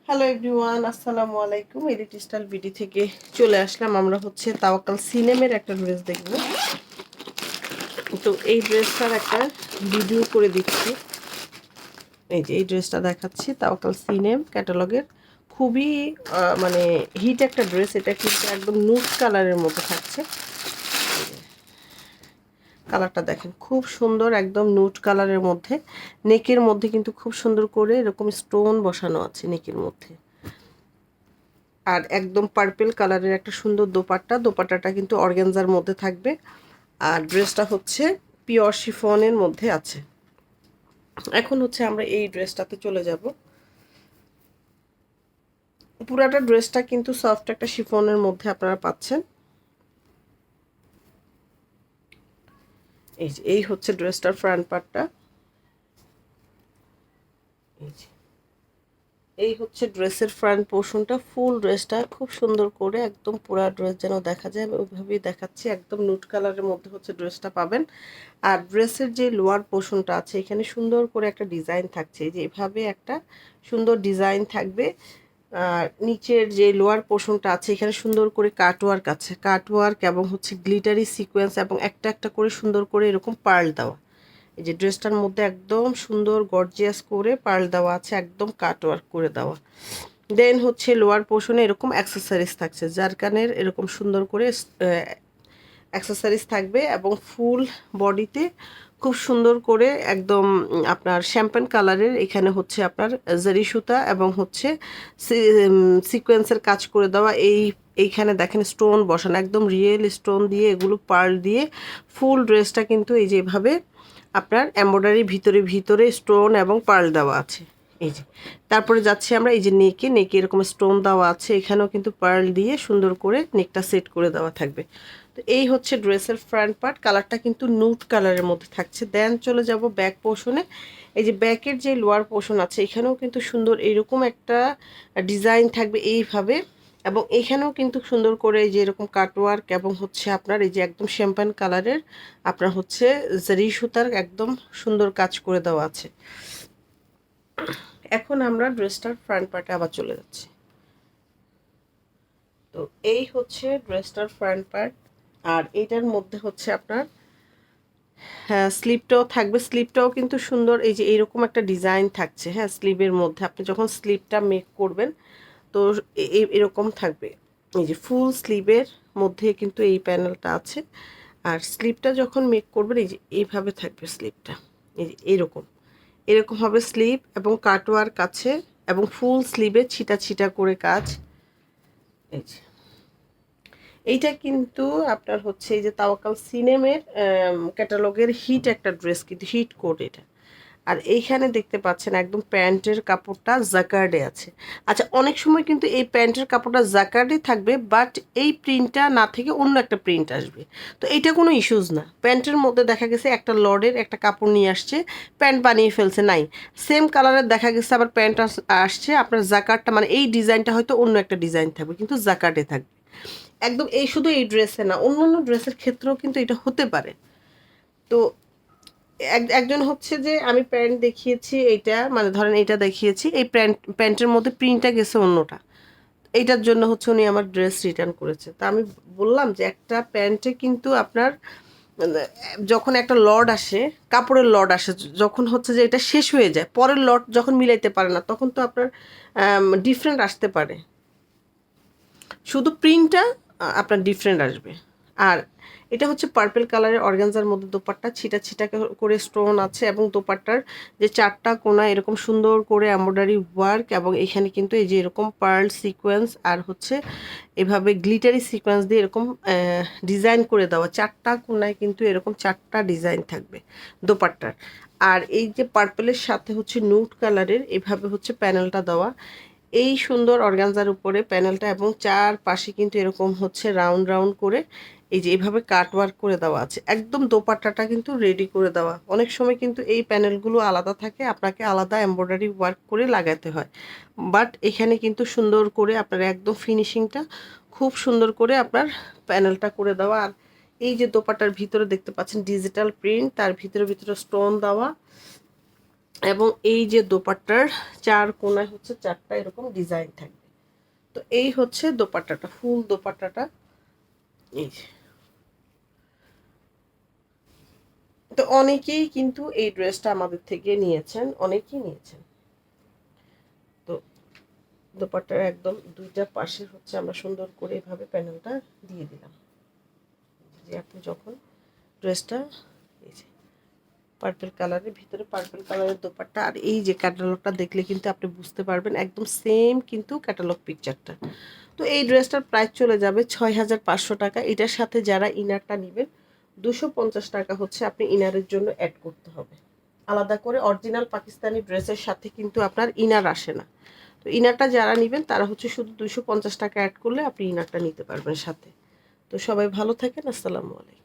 Hello everyone, আসসালামু আলাইকুম। Edit style BD থেকে চলে আসলাম। আমরা হচ্ছে তাওয়াক্কাল সিনেমের একটা ড্রেস দেখব। তো এই ড্রেসটার একটা ভিডিও করে দিচ্ছি। এই যে এই ড্রেসটা দেখাচ্ছি, তাওয়াক্কাল সিনেম ক্যাটালগের খুবই মানে হিট একটা ড্রেস। এটা কিন্তু একদম নুড কালারের মতো থাকছে। কালারটা দেখেন, খুব সুন্দর, একদম নুড কালারের মধ্যে। নেকের মধ্যে কিন্তু খুব সুন্দর করে এরকম স্টোন বসানো আছে নেকের মধ্যে। আর একদম পার্পল কালারের একটা সুন্দর দোপাট্টাটা কিন্তু অর্গানজার মধ্যে থাকবে। আর ড্রেসটা হচ্ছে পিওর শিফনের মধ্যে আছে। এখন হচ্ছে আমরা এই ড্রেসটাতে চলে যাব। পুরাটা ড্রেসটা কিন্তু সফট একটা শিফনের মধ্যে আপনারা পাচ্ছেন। এই হচ্ছে ড্রেসটার ফ্রন্ট পার্টটা। এই হচ্ছে ড্রেসের ফ্রন্ট পোর্শনটা। ফুল ড্রেসটা খুব সুন্দর করে একদম পুরা ড্রেস যেন দেখা যায়, আমি ওইভাবেই দেখাচ্ছি। একদম নুট কালারের মধ্যে হচ্ছে ড্রেসটা পাবেন। আর ড্রেসের যে লোয়ার পোর্শনটা আছে, এখানে সুন্দর করে একটা ডিজাইন থাকছে, যে এভাবে একটা সুন্দর ডিজাইন থাকবে। আর নিচের যে লোয়ার পোর্শনটা আছে, এখানে সুন্দর করে কাটওয়ার্ক আছে, কাটওয়ার্ক এবং হচ্ছে গ্লিটারি সিকোয়েন্স এবং একটা একটা করে সুন্দর করে এরকম পার্ল দেওয়া। এই যে ড্রেসটার মধ্যে একদম সুন্দর গর্জিয়াস করে পার্ল দেওয়া আছে, একদম কাটওয়ার্ক করে দেওয়া। দেন হচ্ছে লোয়ার পোর্শনে এরকম অ্যাক্সেসরিজ থাকছে, জারকানের এরকম সুন্দর করে অ্যাক্সেসরিজ থাকবে এবং ফুল বডিতে খুব সুন্দর করে একদম আপনার শ্যাম্পেন কালারের এখানে হচ্ছে আপনার জারি সুতা এবং হচ্ছে সিকোয়েন্সের কাজ করে দেওয়া। এইখানে দেখেন স্টোন বসানো, একদম রিয়েল স্টোন দিয়ে, এগুলো পার্ল দিয়ে ফুল ড্রেসটা কিন্তু এই যেভাবে আপনার এমব্রয়ডারি ভিতরে ভিতরে স্টোন এবং পার্ল দেওয়া আছে। এই যে তারপরে যাচ্ছি আমরা, এই যে নেকে এরকম স্টোন দেওয়া আছে, এখানেও কিন্তু পার্ল দিয়ে সুন্দর করে নেকটা সেট করে দেওয়া থাকবে। তো এই হচ্ছে ড্রেসের ফ্রন্ট পার্ট। কালারটা কিন্তু নুড কালারের মধ্যে থাকছে। দেন চলে যাব ব্যাক পোর্শনে। এই যে ব্যাকের যে লোয়ার পোর্শন আছে, এখানেও কিন্তু সুন্দর এরকম একটা ডিজাইন থাকবে এইভাবে। এবং এখানেও কিন্তু সুন্দর করে এই যে এরকম কাটওয়ার্ক এবং হচ্ছে আপনার এই যে একদম শ্যাম্পান কালারের আপনার হচ্ছে জারি সুতার একদম সুন্দর কাজ করে দেওয়া আছে। এখন আমরা ড্রেসটার ফ্রন্ট পার্টে আবার চলে যাচ্ছি। তো এই হচ্ছে ড্রেসটার ফ্রন্ট পার্ট। আর এইটার মধ্যে হচ্ছে আপনার হ্যাঁ স্লিপটাও থাকবে। স্লিপটাও কিন্তু সুন্দর, এই যে এইরকম একটা ডিজাইন থাকছে। হ্যাঁ, স্লিভের মধ্যে আপনি যখন স্লিপটা মেক করবেন তো এরকম থাকবে। এই যে ফুল স্লিভের মধ্যে কিন্তু এই প্যানেলটা আছে। আর স্লিপটা যখন মেক করবেন এই যে এইভাবে থাকবে স্লিপটা। এই যে এরকম এরকম হবে স্লিভ এবং কাটওয়ার্ক আছে এবং ফুল স্লিভে ছিটা ছিটা করে কাজ। এই যে এইটা কিন্তু আপনার হচ্ছে এই যে তাওয়াক্কাল সিনেমের ক্যাটালগের হিট একটা ড্রেস, কিন্তু হিট কোড এটা। আর এইখানে দেখতে পাচ্ছেন একদম প্যান্টের কাপড়টা জাকার্ডে আছে। আচ্ছা, অনেক সময় কিন্তু এই প্যান্টের কাপড়টা জাকার্ডে থাকবে, বাট এই প্রিন্টটা না থেকে অন্য একটা প্রিন্ট আসবে। তো এইটা কোনো ইস্যুজ না। প্যান্টের মধ্যে দেখা গেছে একটা লর্ডের একটা কাপড় নিয়ে আসছে, প্যান্ট বানিয়ে ফেলছে, নাই সেম কালারের দেখা গেছে আবার প্যান্ট আসছে আপনার জাকার্ডটা, মানে এই ডিজাইনটা হয়তো অন্য একটা ডিজাইন থাকবে কিন্তু জাকার্ডে থাকবে। একদম এই শুধু এই ড্রেসে না, অন্য অন্য ড্রেসের ক্ষেত্রেও কিন্তু এটা হতে পারে। তো একজন হচ্ছে যে আমি প্যান্ট দেখিয়েছি, এইটা মানে ধরেন এইটা দেখিয়েছি, এই প্যান্টের মধ্যে প্রিন্টটা গেছে অন্যটা, এইটার জন্য হচ্ছে উনি আমার ড্রেস রিটার্ন করেছে। তা আমি বললাম যে একটা প্যান্টে কিন্তু আপনার মানে যখন একটা লট আসে, কাপড়ের লট আসে, যখন হচ্ছে যে এটা শেষ হয়ে যায়, পরের লট যখন মিলাইতে পারে না, তখন তো আপনার ডিফারেন্ট আসতে পারে। শুধু প্রিন্টটা আপনার ডিফারেন্ট আসবে। আর এটা হচ্ছে পার্পল কালারের অর্গানজার মধ্যে দোপাট্টা, ছিটা ছিটা করে স্টোন আছে এবং দোপাট্টার যে চারটা কোনা এরকম সুন্দর করে এমব্রয়ডারি ওয়ার্ক এবং এখানে কিন্তু এই যে এরকম পার্ল সিকোয়েন্স আর হচ্ছে এভাবে গ্লিটারি সিকোয়েন্স দিয়ে এরকম ডিজাইন করে দেওয়া। চারটা কোনায় কিন্তু এরকম চারটা ডিজাইন থাকবে দোপাট্টার। আর এই যে পার্পলের সাথে হচ্ছে নুট কালারের এভাবে হচ্ছে প্যানেলটা দেওয়া। এই সুন্দর অর্গানজার উপরে প্যানেলটা এবং চারপাশে কিন্তু এরকম হচ্ছে রাউন্ড রাউন্ড করে এই যে এইভাবে কাটওয়ার্ক করে দেওয়া আছে। একদম দোপাট্টাটা কিন্তু রেডি করে দেওয়া। অনেক সময় কিন্তু এই প্যানেলগুলো আলাদা থাকে, আপনাকে আলাদা এমব্রয়ডারি ওয়ার্ক করে লাগাতে হয়। বাট এখানে কিন্তু সুন্দর করে আপনার একদম ফিনিশিংটা খুব সুন্দর করে আপনার প্যানেলটা করে দেওয়া। আর এই যে দোপাট্টার ভিতরে দেখতে পাচ্ছেন ডিজিটাল প্রিন্ট, তার ভিতরে ভিতরে স্টোন দেওয়া। এবং এই যে দোপাট্টার 4 কোণায় হচ্ছে 4টা এরকম ডিজাইন থাকবে। তো এই হচ্ছে দোপাট্টাটা, ফুল দোপাট্টাটা এই যে। তো অনেকেই কিন্তু এই ড্রেসটা আমাদের থেকে নিয়েছেন, অনেকেই নিয়েছেন। তো দোপাট্টার একদম 2টা পাশে হচ্ছে আমরা সুন্দর করে এভাবে প্যানেলটা দিয়ে দিলাম, যে আপনি যখন ড্রেসটা এই যে পার্পল কালারের ভিতরে পার্পল কালারের দোপাট্টা, আর এই যে ক্যাটালগটা দেখলে কিন্তু আপনি বুঝতে পারবেন একদম সেম কিন্তু ক্যাটালগ পিকচারটা। তো এই ড্রেসটার প্রাইস চলে যাবে 6500 টাকা। এটার সাথে যারা ইনারটা নেবেন 250 টাকা হচ্ছে আপনি ইনারের জন্য অ্যাড করতে হবে আলাদা করে। অরিজিনাল পাকিস্তানি ড্রেসের সাথে কিন্তু আপনার ইনার আসে না। তো ইনারটা যারা নেবেন তারা হচ্ছে শুধু 250 টাকা অ্যাড করলে আপনি ইনারটা নিতে পারবেন সাথে। তো সবাই ভালো থাকেন, আসসালামু আলাইকুম।